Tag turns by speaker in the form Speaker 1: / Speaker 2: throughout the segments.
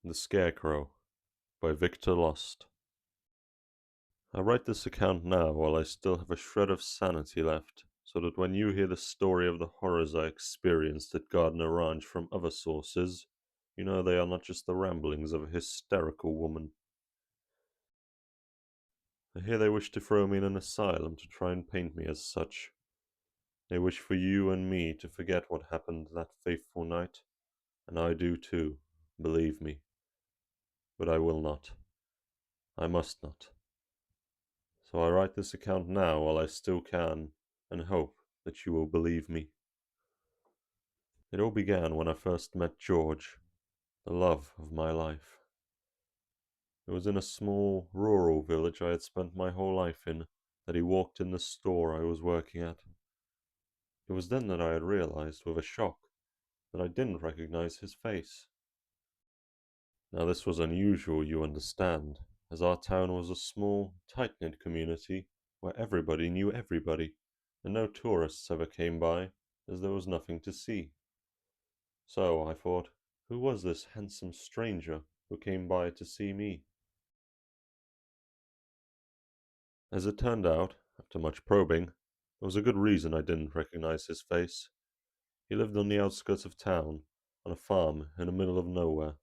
Speaker 1: The Scarecrow by Wiktor Lost. I write this account now while I still have a shred of sanity left, so that when you hear the story of the horrors I experienced at Gardner Ranch from other sources, you know they are not just the ramblings of a hysterical woman. I hear they wish to throw me in an asylum to try and paint me as such. They wish for you and me to forget what happened that fateful night, and I do too, believe me. But I will not. I must not. So I write this account now while I still can, and hope that you will believe me. It all began when I first met George, the love of my life. It was in a small, rural village I had spent my whole life in that he walked in the store I was working at. It was then that I had realized, with a shock, that I didn't recognize his face. Now this was unusual, you understand, as our town was a small, tight-knit community where everybody knew everybody, and no tourists ever came by, as there was nothing to see. So, I thought, who was this handsome stranger who came by to see me? As it turned out, after much probing, there was a good reason I didn't recognize his face. He lived on the outskirts of town, on a farm in the middle of nowhere.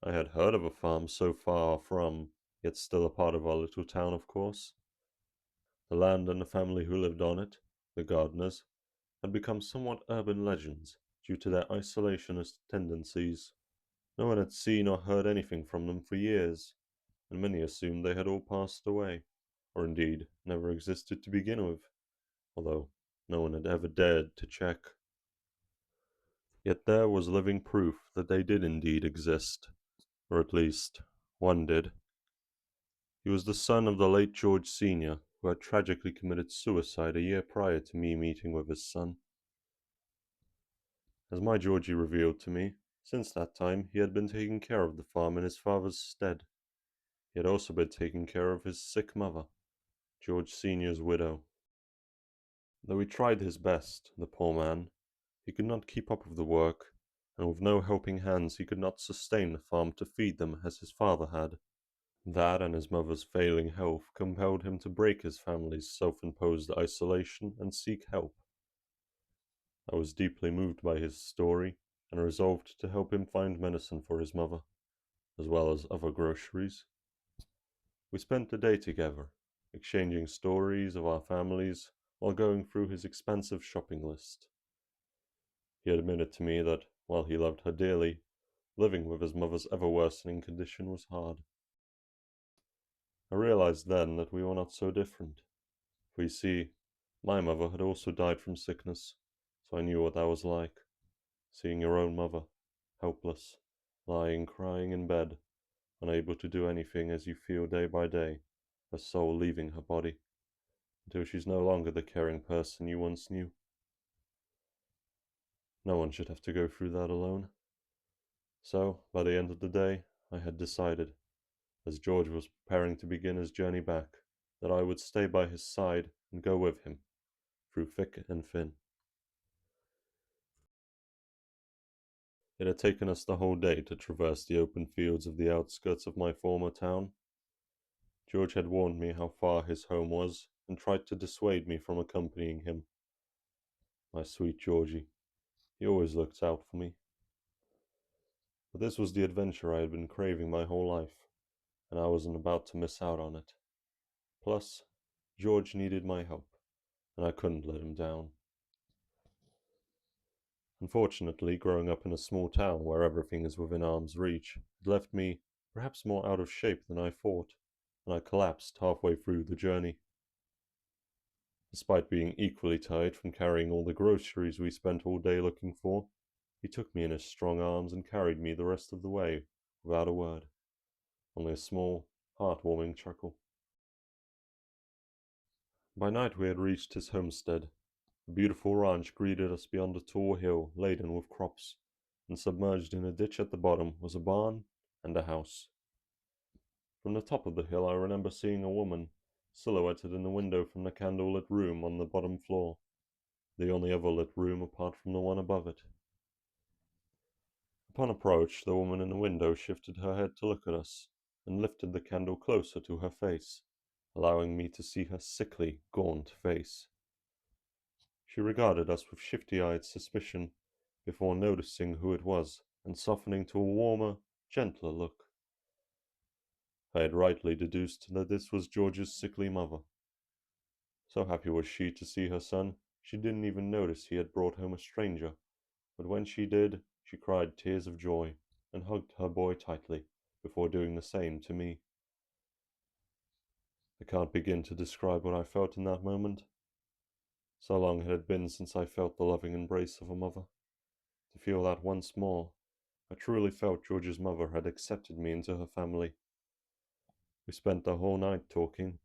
Speaker 1: I had heard of a farm so far from, yet still a part of our little town, of course. The land and the family who lived on it, the gardeners, had become somewhat urban legends due to their isolationist tendencies. No one had seen or heard anything from them for years, and many assumed they had all passed away, or indeed never existed to begin with, although no one had ever dared to check. Yet there was living proof that they did indeed exist, or at least one did. He was the son of the late George Sr., who had tragically committed suicide a year prior to me meeting with his son. As my Georgie revealed to me, since that time he had been taking care of the farm in his father's stead. He had also been taking care of his sick mother, George Sr.'s widow. Though he tried his best, the poor man, he could not keep up with the work, and with no helping hands he could not sustain the farm to feed them as his father had. That and his mother's failing health compelled him to break his family's self-imposed isolation and seek help. I was deeply moved by his story, and resolved to help him find medicine for his mother, as well as other groceries. We spent the day together, exchanging stories of our families while going through his expansive shopping list. He admitted to me that, while he loved her dearly, living with his mother's ever-worsening condition was hard. I realized then that we were not so different. For you see, my mother had also died from sickness, so I knew what that was like, seeing your own mother, helpless, lying crying in bed, unable to do anything as you feel day by day, her soul leaving her body, until she's no longer the caring person you once knew. No one should have to go through that alone. So, by the end of the day, I had decided, as George was preparing to begin his journey back, that I would stay by his side and go with him, through thick and thin. It had taken us the whole day to traverse the open fields of the outskirts of my former town. George had warned me how far his home was, and tried to dissuade me from accompanying him. My sweet Georgie, he always looks out for me. But this was the adventure I had been craving my whole life, and I wasn't about to miss out on it. Plus, George needed my help, and I couldn't let him down. Unfortunately, growing up in a small town where everything is within arm's reach had left me perhaps more out of shape than I thought, and I collapsed halfway through the journey. Despite being equally tired from carrying all the groceries we spent all day looking for, he took me in his strong arms and carried me the rest of the way without a word, only a small, heartwarming chuckle. By night we had reached his homestead. A beautiful ranch greeted us beyond a tall hill laden with crops, and submerged in a ditch at the bottom was a barn and a house. From the top of the hill I remember seeing a woman, silhouetted in the window from the candle-lit room on the bottom floor, the only other lit room apart from the one above it. Upon approach, the woman in the window shifted her head to look at us, and lifted the candle closer to her face, allowing me to see her sickly, gaunt face. She regarded us with shifty-eyed suspicion, before noticing who it was, and softening to a warmer, gentler look. I had rightly deduced that this was George's sickly mother. So happy was she to see her son, she didn't even notice he had brought home a stranger, but when she did, she cried tears of joy, and hugged her boy tightly, before doing the same to me. I can't begin to describe what I felt in that moment. So long had it been since I felt the loving embrace of a mother. To feel that once more, I truly felt George's mother had accepted me into her family. We spent the whole night talking,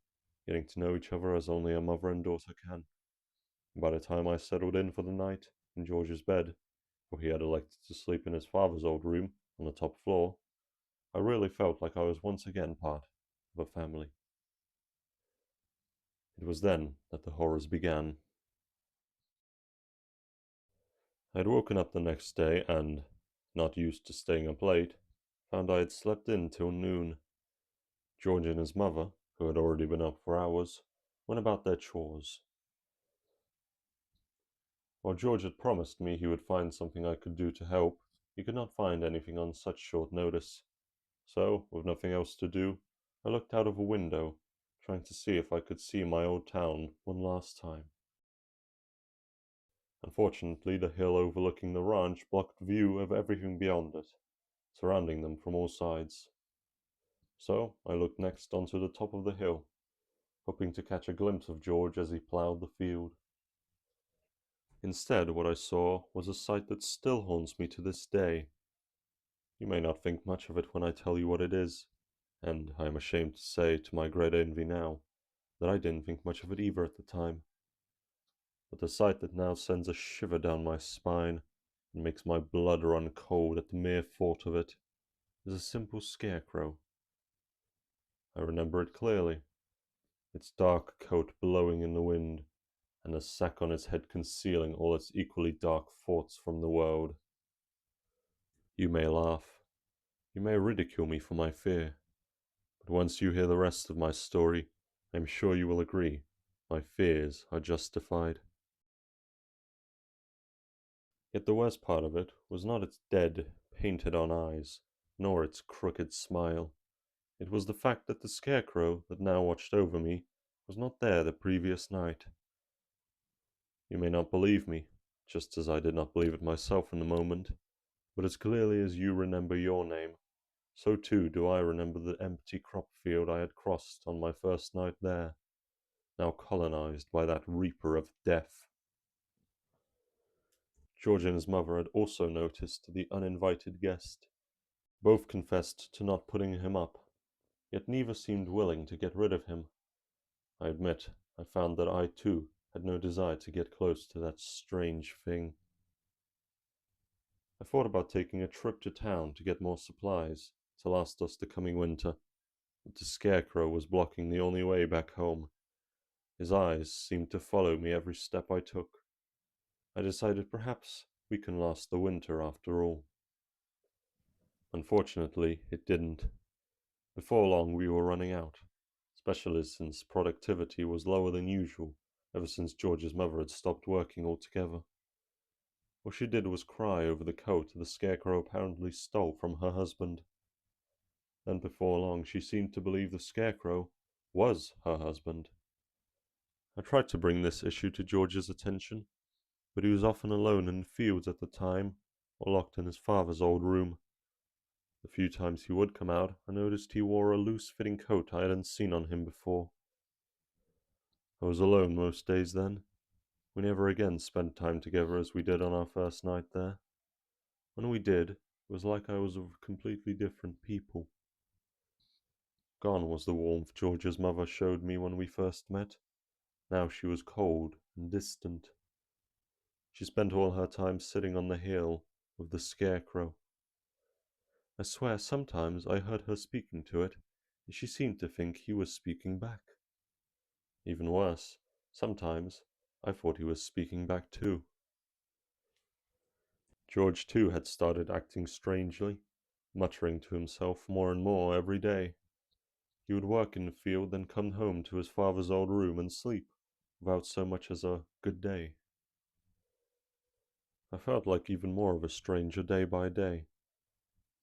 Speaker 1: getting to know each other as only a mother and daughter can. And by the time I settled in for the night, in George's bed, for he had elected to sleep in his father's old room on the top floor, I really felt like I was once again part of a family. It was then that the horrors began. I had woken up the next day and, not used to staying up late, found I had slept in till noon. George and his mother, who had already been up for hours, went about their chores. While George had promised me he would find something I could do to help, he could not find anything on such short notice. So, with nothing else to do, I looked out of a window, trying to see if I could see my old town one last time. Unfortunately, the hill overlooking the ranch blocked view of everything beyond it, surrounding them from all sides. So I looked next onto the top of the hill, hoping to catch a glimpse of George as he ploughed the field. Instead, what I saw was a sight that still haunts me to this day. You may not think much of it when I tell you what it is, and I am ashamed to say, to my great envy now, that I didn't think much of it either at the time. But the sight that now sends a shiver down my spine and makes my blood run cold at the mere thought of it is a simple scarecrow. I remember it clearly, its dark coat blowing in the wind, and a sack on its head concealing all its equally dark thoughts from the world. You may laugh, you may ridicule me for my fear, but once you hear the rest of my story, I am sure you will agree my fears are justified. Yet the worst part of it was not its dead, painted-on eyes, nor its crooked smile. It was the fact that the scarecrow that now watched over me was not there the previous night. You may not believe me, just as I did not believe it myself in the moment, but as clearly as you remember your name, so too do I remember the empty crop field I had crossed on my first night there, now colonized by that reaper of death. George and his mother had also noticed the uninvited guest. Both confessed to not putting him up, yet neither seemed willing to get rid of him. I admit, I found that I too had no desire to get close to that strange thing. I thought about taking a trip to town to get more supplies to last us the coming winter, but the scarecrow was blocking the only way back home. His eyes seemed to follow me every step I took. I decided perhaps we can last the winter after all. Unfortunately, it didn't. Before long we were running out, especially since productivity was lower than usual ever since George's mother had stopped working altogether. All she did was cry over the coat the scarecrow apparently stole from her husband. Then before long she seemed to believe the scarecrow was her husband. I tried to bring this issue to George's attention, but he was often alone in the fields at the time, or locked in his father's old room. The few times he would come out, I noticed he wore a loose-fitting coat I hadn't seen on him before. I was alone most days then. We never again spent time together as we did on our first night there. When we did, it was like I was with completely different people. Gone was the warmth George's mother showed me when we first met. Now she was cold and distant. She spent all her time sitting on the hill with the scarecrow. I swear sometimes I heard her speaking to it, and she seemed to think he was speaking back. Even worse, sometimes I thought he was speaking back too. George, too, had started acting strangely, muttering to himself more and more every day. He would work in the field, then come home to his father's old room and sleep, without so much as a good day. I felt like even more of a stranger day by day.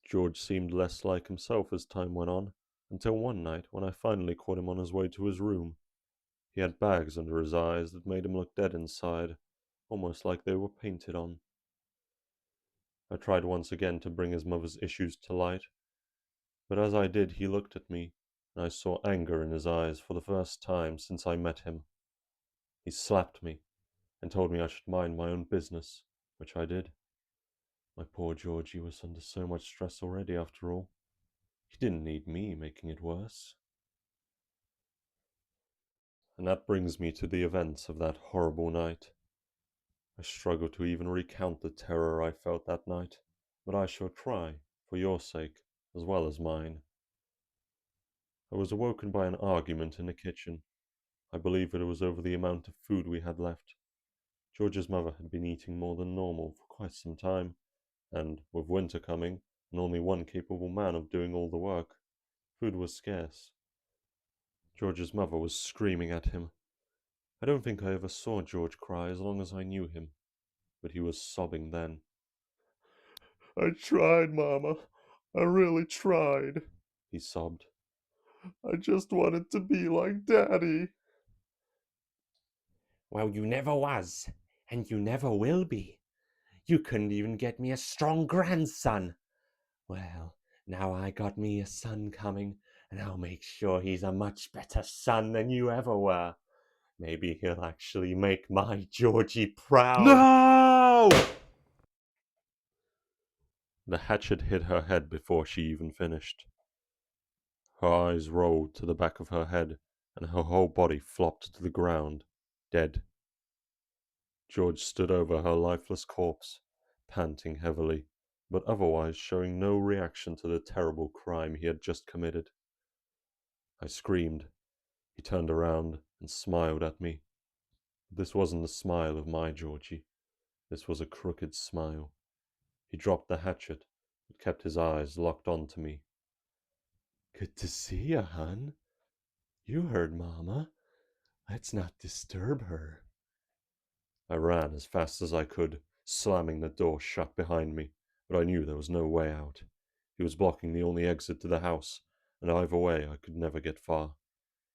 Speaker 1: George seemed less like himself as time went on, until one night when I finally caught him on his way to his room. He had bags under his eyes that made him look dead inside, almost like they were painted on. I tried once again to bring his mother's issues to light, but as I did he looked at me, and I saw anger in his eyes for the first time since I met him. He slapped me, and told me I should mind my own business, which I did. My poor Georgie was under so much stress already after all. He didn't need me making it worse. And that brings me to the events of that horrible night. I struggle to even recount the terror I felt that night, but I shall try, for your sake, as well as mine. I was awoken by an argument in the kitchen. I believe it was over the amount of food we had left. George's mother had been eating more than normal for quite some time, and, with winter coming, and only one capable man of doing all the work, food was scarce. George's mother was screaming at him. I don't think I ever saw George cry as long as I knew him, but he was sobbing then. "I tried, Mama. I really tried," he sobbed. "I just wanted to be like Daddy."
Speaker 2: "Well, you never was, and you never will be. You couldn't even get me a strong grandson. Well, now I got me a son coming, and I'll make sure he's a much better son than you ever were. Maybe he'll actually make my Georgie proud."
Speaker 1: No! The hatchet hit her head before she even finished. Her eyes rolled to the back of her head, and her whole body flopped to the ground, dead. George stood over her lifeless corpse, panting heavily, but otherwise showing no reaction to the terrible crime he had just committed. I screamed. He turned around and smiled at me. But this wasn't the smile of my Georgie. This was a crooked smile. He dropped the hatchet, but kept his eyes locked onto me. "Good to see you, hon. You heard Mama. Let's not disturb her." I ran as fast as I could, slamming the door shut behind me, but I knew there was no way out. He was blocking the only exit to the house, and either way I could never get far.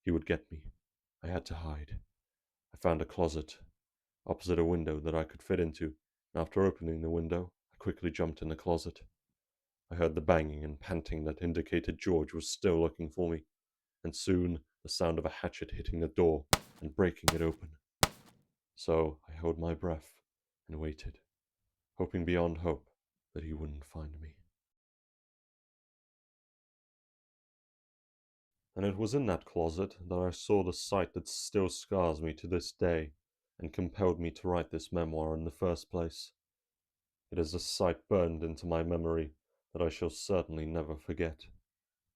Speaker 1: He would get me. I had to hide. I found a closet opposite a window that I could fit into, and after opening the window, I quickly jumped in the closet. I heard the banging and panting that indicated George was still looking for me, and soon the sound of a hatchet hitting the door and breaking it open. So I held my breath and waited, hoping beyond hope that he wouldn't find me. And it was in that closet that I saw the sight that still scars me to this day and compelled me to write this memoir in the first place. It is a sight burned into my memory that I shall certainly never forget.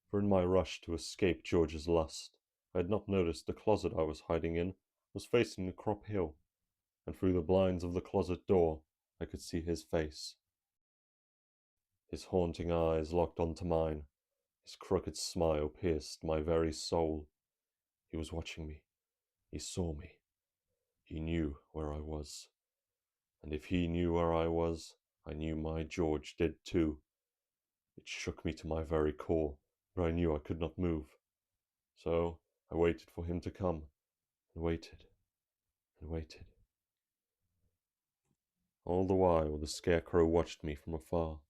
Speaker 1: For in my rush to escape George's lust, I had not noticed the closet I was hiding in was facing the crop hill, and through the blinds of the closet door I could see his face. His haunting eyes locked onto mine. His crooked smile pierced my very soul. He was watching me. He saw me. He knew where I was. And if he knew where I was, I knew my George did too. It shook me to my very core, but I knew I could not move. So I waited for him to come, and waited, and waited. All the while the Scarecrow watched me from afar.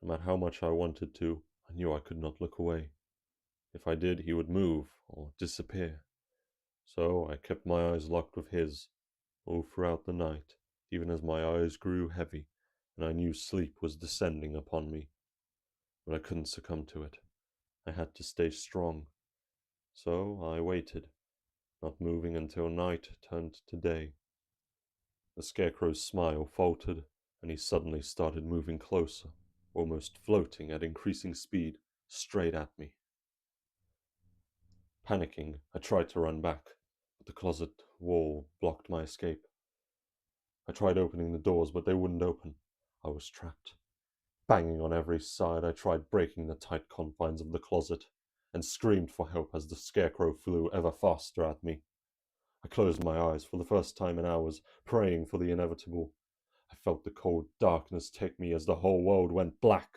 Speaker 1: No matter how much I wanted to, I knew I could not look away. If I did, he would move or disappear. So I kept my eyes locked with his all throughout the night, even as my eyes grew heavy, and I knew sleep was descending upon me. But I couldn't succumb to it. I had to stay strong. So I waited, not moving until night turned to day. The Scarecrow's smile faltered, and he suddenly started moving closer, almost floating at increasing speed, straight at me. Panicking, I tried to run back, but the closet wall blocked my escape. I tried opening the doors, but they wouldn't open. I was trapped. Banging on every side, I tried breaking the tight confines of the closet, and screamed for help as the Scarecrow flew ever faster at me. I closed my eyes for the first time in hours, praying for the inevitable. I felt the cold darkness take me as the whole world went black.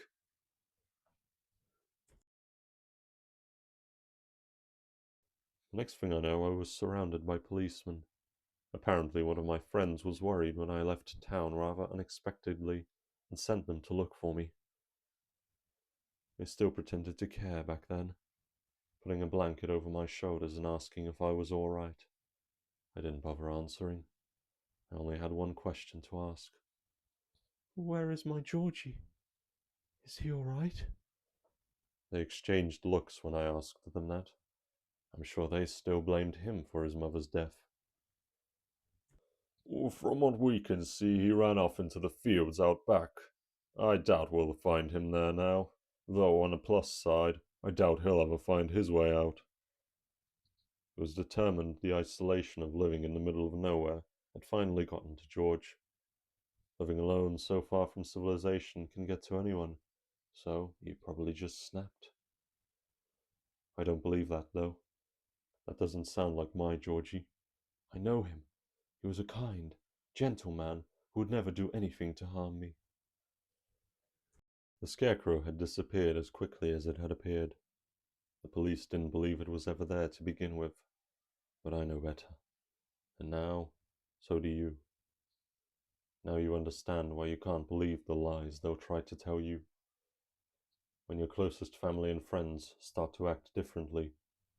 Speaker 1: The next thing I know, I was surrounded by policemen. Apparently, one of my friends was worried when I left town rather unexpectedly and sent them to look for me. They still pretended to care back then, putting a blanket over my shoulders and asking if I was all right. I didn't bother answering. I only had one question to ask. Where is my Georgie? Is he all right? They exchanged looks when I asked them that. I'm sure they still blamed him for his mother's death. From what we can see, he ran off into the fields out back. I doubt we'll find him there now, though on a plus side, I doubt he'll ever find his way out. It was determined the isolation of living in the middle of nowhere had finally gotten to George. Living alone so far from civilization can get to anyone, so he probably just snapped. I don't believe that, though. That doesn't sound like my Georgie. I know him. He was a kind, gentle man who would never do anything to harm me. The Scarecrow had disappeared as quickly as it had appeared. The police didn't believe it was ever there to begin with, but I know better. And now, so do you. Now you understand why you can't believe the lies they'll try to tell you. When your closest family and friends start to act differently,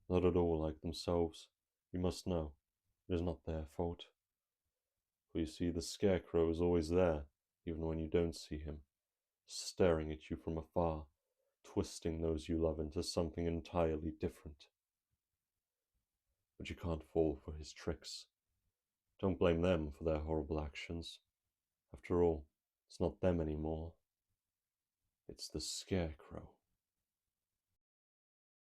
Speaker 1: not at all like themselves, you must know it is not their fault. For you see, the Scarecrow is always there, even when you don't see him, staring at you from afar, twisting those you love into something entirely different. But you can't fall for his tricks. Don't blame them for their horrible actions. After all, it's not them anymore. It's the Scarecrow.